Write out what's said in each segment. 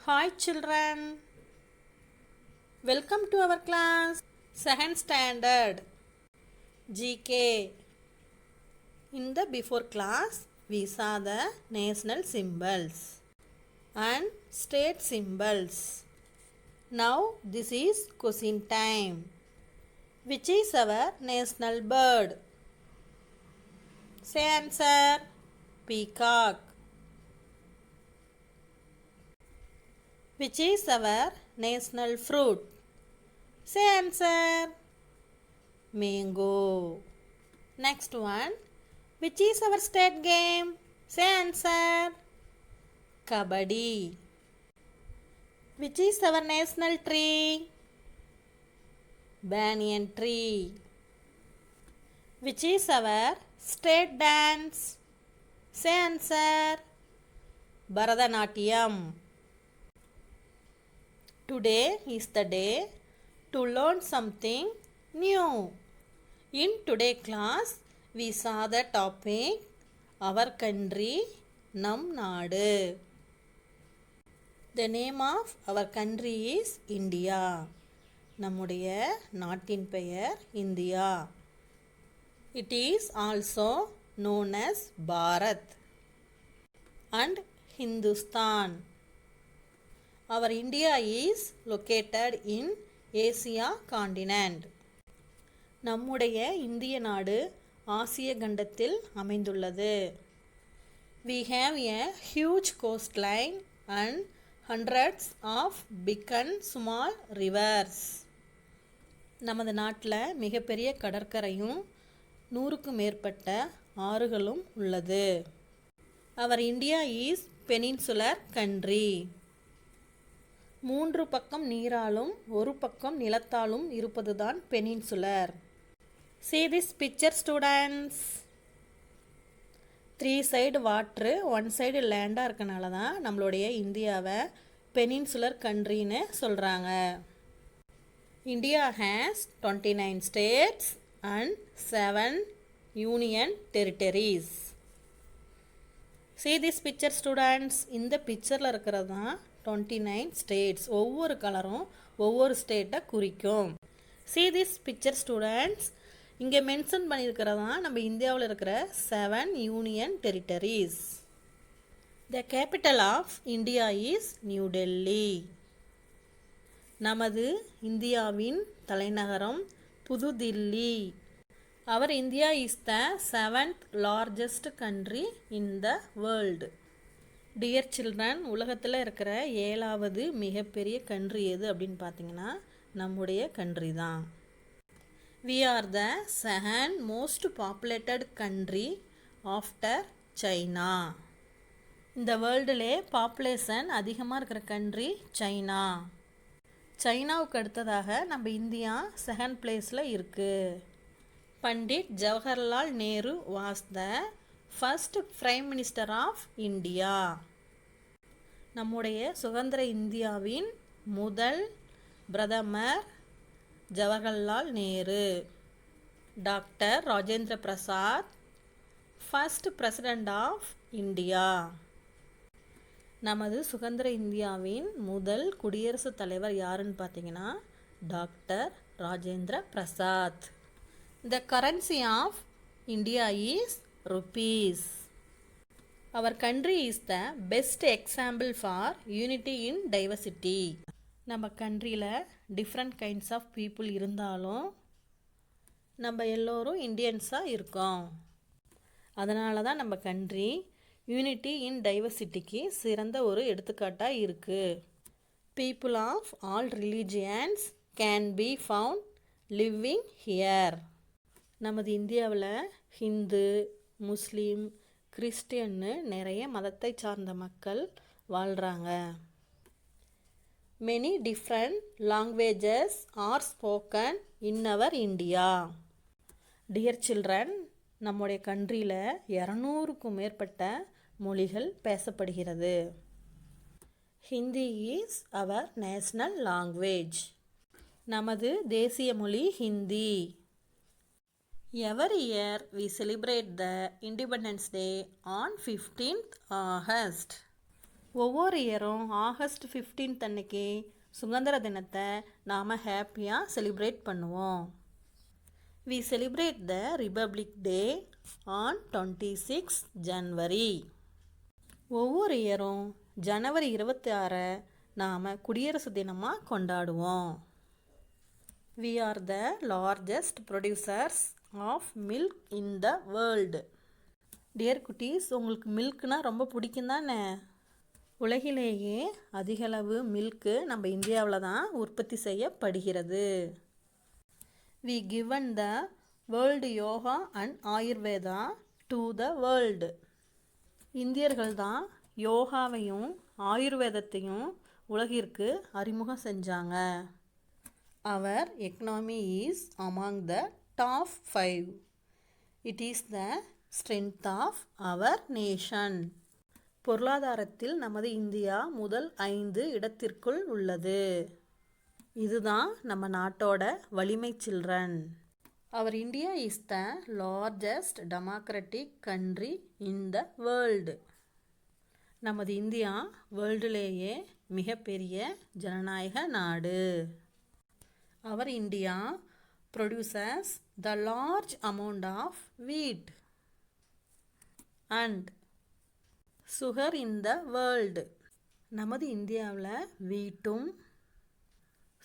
Hi children, welcome to our class, second standard, GK. In the before class, we saw the national symbols and state symbols. Now this is question time. Which is our national bird? Say answer. Peacock. Which is our national fruit? Say answer. Mango. Next one. Which is our state game? Say answer. Kabaddi. Which is our national tree? Banyan tree. Which is our state dance? Say answer. Bharatanatyam. Today is the day to learn something new. In today's class, we saw the topic Our Country, Nam Nadu. The name of our country is India. நம்முடைய நாட்டின் பெயர் India. It is also known as Bharat and Hindustan. Our India is located in Asia continent. நம்முடைய இந்திய நாடு ஆசிய கண்டத்தில் அமைந்துள்ளது. We have a huge coastline and hundreds of big and small rivers. நமது நாட்டில் மிகப்பெரிய கடற்கரையும் 100க்கும் மேற்பட்ட ஆறுகளும் உள்ளது. Our India is peninsular country. 3 பக்கம் நீராலும் ஒரு பக்கம் நிலத்தாலும் இருப்பதுதான் peninsular. See this picture students. 3 side water, 1 side லேண்டாக இருக்கனால தான் நம்மளுடைய இந்தியாவை பெனின்சுலர் கண்ட்ரின்னு சொல்கிறாங்க. India has 29 states and 7 union territories. See this picture students. இந்த பிக்சரில் இருக்கிறது தான் 29 states. ஒவ்வொரு கலரும் ஒவ்வொரு ஸ்டேட்டை குறிக்கும். See this picture students. இங்கே மென்ஷன் பண்ணியிருக்கிறதான் நம்ம இந்தியாவில் இருக்கிற 7 union territories. The capital of India is New Delhi. நமது இந்தியாவின் தலைநகரம் புதுதில்லி. Our India is the 7th largest country in the world. Dear children, உலகத்தில் இருக்கிற 7வது மிகப்பெரிய கண்ட்ரி எது அப்படின்னு பார்த்தீங்கன்னா நம்முடைய கண்ட்ரி தான். We are the second most populated country after China. இந்த வேர்ல்டுலே பாப்புலேஷன் அதிகமாக இருக்கிற கண்ட்ரி சைனா. சைனாவுக்கு அடுத்ததாக நம்ம இந்தியா செகண்ட் பிளேஸில் இருக்குது. Pandit Jawaharlal Nehru was the first prime minister of India. நம்முடைய சுதந்திர இந்தியாவின் முதல் பிரதமர் Jawaharlal Nehru. Doctor Rajendra Prasad first president of India. நமது சுதந்திர இந்தியாவின் முதல் குடியரசுத் தலைவர் யாருன்னு பார்த்தீங்கன்னா doctor Rajendra Prasad. The currency of India is rupees. Our country is the best example for unity in diversity. நம்ம கண்ட்ரியில் டிஃப்ரெண்ட் கைண்ட்ஸ் ஆஃப் பீப்புள் இருந்தாலும் நம்ம எல்லோரும் இந்தியன்ஸாக இருக்கோம். அதனால தான் நம்ம கண்ட்ரி யூனிட்டி இன் டைவர்சிட்டிக்கு சிறந்த ஒரு எடுத்துக்காட்டாக இருக்குது. People of all religions can be found living here. நமது இந்தியாவில் ஹிந்து, முஸ்லீம், கிறிஸ்டியன்னு நிறைய மதத்தை சார்ந்த மக்கள் வாழ்கிறாங்க. Many different languages are spoken in our India. Dear children, நம்முடைய கண்ட்ரியில் 200க்கும் மேற்பட்ட மொழிகள் பேசப்படுகிறது. Hindi is our national language. நமது தேசிய மொழி Hindi. Every year we celebrate the Independence Day on 15th August. ஒவ்வொரு இயரும் ஆகஸ்ட் 15 அன்னைக்கு சுதந்திர தினத்தை நாம் ஹாப்பியாக செலிப்ரேட் பண்ணுவோம். We celebrate the Republic Day on 26 January. ஒவ்வொரு இயரும் ஜனவரி 26 நாம் குடியரசு தினமாக கொண்டாடுவோம். We are the largest producers of milk in the world. Dear குட்டீஸ், உங்களுக்கு மில்க்னா ரொம்ப பிடிக்கும் தானே? உலகிலேயே அதிகளவு மில்க்கு நம்ம இந்தியாவில் தான் உற்பத்தி செய்யப்படுகிறது. We given the world yoga and ayurveda to the world. இந்தியர்கள் தான் யோகாவையும் ஆயுர்வேதத்தையும் உலகிற்கு அறிமுகம் செஞ்சாங்க. Our economy is among the top 5. It is the strength of our nation. பொருளாதாரத்தில் நமது இந்தியா முதல் 5 இடத்திற்குள் உள்ளது. இதுதான் நம்ம நாட்டோட வலிமை children. Our India is the largest democratic country in the world. நமது இந்தியா வேர்ல்டுலேயே மிகப்பெரிய ஜனநாயக நாடு. Our India produces the large amount of wheat and sugar in the world. நமது இந்தியாவில் வீட்டும்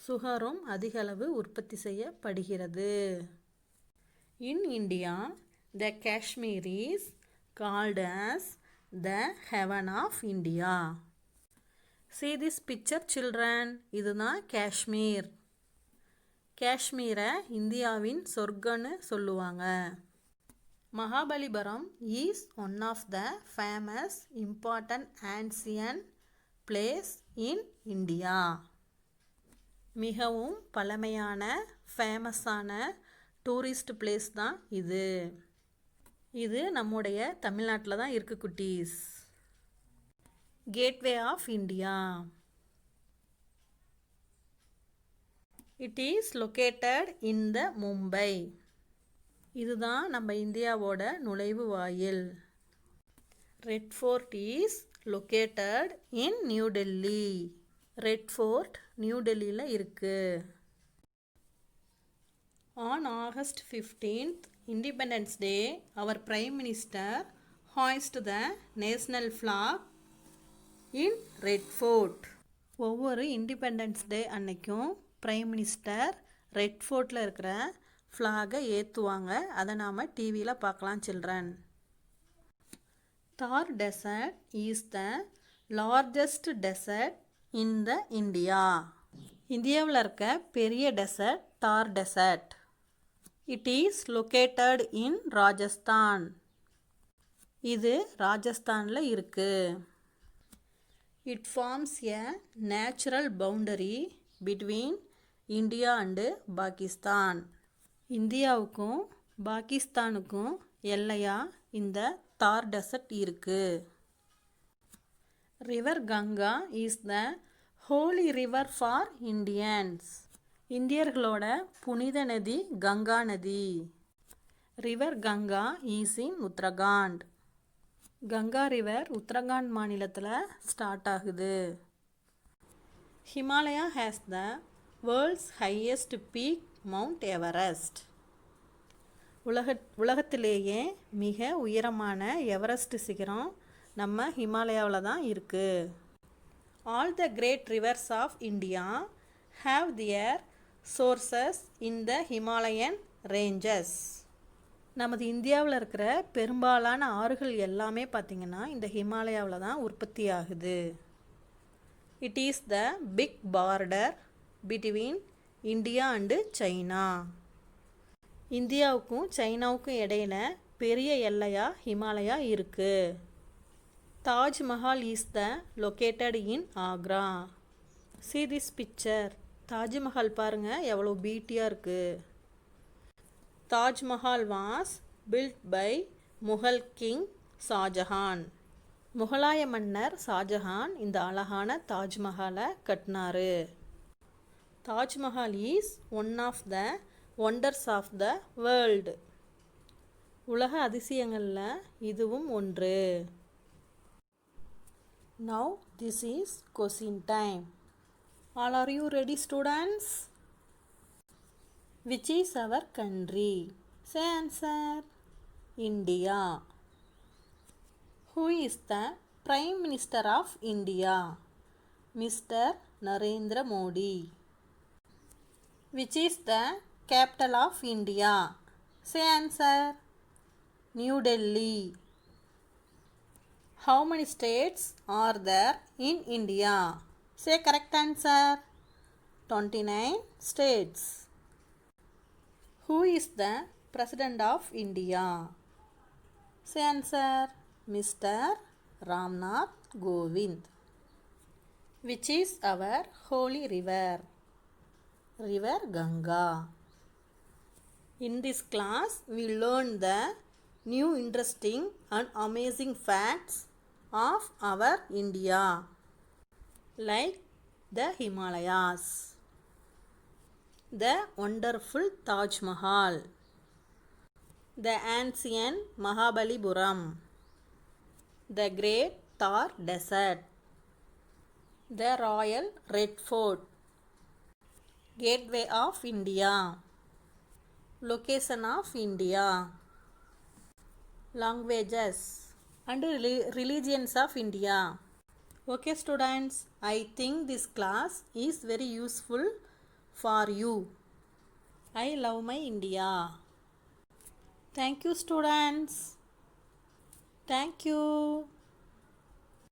சுகரும் அதிகளவு உற்பத்தி செய்யப்படுகிறது. In India, the Kashmir is called as the heaven of India. See this picture children. இதுதான் காஷ்மீர். காஷ்மீரை இந்தியாவின் சொர்க்கம்னு சொல்லுவாங்க. Mahabalipuram is one of the famous important ancient place in India. மிகவும் பழமையான ஃபேமஸான டூரிஸ்ட் பிளேஸ் தான் இது. இது நம்முடைய தமிழ்நாட்டில் தான் இருக்கு குட்டீஸ். Gateway of India. It is located in the Mumbai. இதுதான் நம்ம இந்தியாவோட நுழைவு வாயில். Red fort is located in new Delhi. Red fort new டெல்லியில் இருக்குது. On August 15th, Independence Day, our Prime Minister hoisted the national flag in Red Fort. ஒவ்வொரு independence day அன்னைக்கும் prime minister red ஃபோர்ட்டில் இருக்கிற ஃப்ளாகை ஏற்றுவாங்க. அதை நாம் டிவியில் பார்க்கலாம் children. Thar desert is the largest desert in the India. இந்தியாவில் இருக்க பெரிய desert Thar desert. It is located in Rajasthan. இது ராஜஸ்தானில் இருக்கு. It forms a natural boundary between India and Pakistan. இந்தியாவுக்கும் பாகிஸ்தானுக்கும் எல்லையாக இந்த தார் டெசர்ட் இருக்கு. River Ganga is the holy river for Indians. இந்தியர்களோட புனித நதி கங்கா நதி. River Ganga is in Uttarakhand. Ganga river Uttarakhand மாநிலத்தில் ஸ்டார்ட் ஆகுது. Himalaya has the world's highest peak Mount Everest. உலகத்திலேயே மிக உயரமான எவரெஸ்ட் சிகரம் நம்ம ஹிமாலயாவில் தான் இருக்குது. All the great rivers of India have their sources in the Himalayan ranges. நமது இந்தியாவில் இருக்கிற பெரும்பாலான ஆறுகள் எல்லாமே பார்த்திங்கன்னா இந்த ஹிமாலயாவில் தான் உற்பத்தி ஆகுது. It is the big border between India and China. இந்தியாவுக்கும் சைனாவுக்கும் இடையில பெரிய எல்லையாக ஹிமாலயா இருக்குது. Taj Mahal is the located in Agra. See this picture. Taj Mahal பாருங்கள் எவ்வளோ பியூட்டியாக இருக்குது. Taj Mahal was built by Mughal king Shah Jahan. முகலாய மன்னர் ஷாஜஹான் இந்த அழகான தாஜ்மஹாலை கட்டினாரு. Taj Mahal is one of the wonders of the world. உலக அதிசயங்களில் இதுவும் ஒன்று. Now This is question time. All are you ready, students? Which is our country? Say answer. India. Who is the Prime Minister of India? Mr. Narendra Modi. Which is the capital of India? Say answer. New Delhi. How many states are there in India? Say correct answer. 29 states. Who is the President of India? Say answer. Mr. Ramnath Govind. Which is our holy river? River Ganga. In this class, we learned the new interesting and amazing facts of our India, like the Himalayas, the wonderful Taj Mahal, the ancient Mahabalipuram, the great Thar Desert, the Royal Red Fort, Gateway of India, location of India, languages and religions of India. Okay students, I think this class is very useful for you. I love my India. Thank you students. Thank you.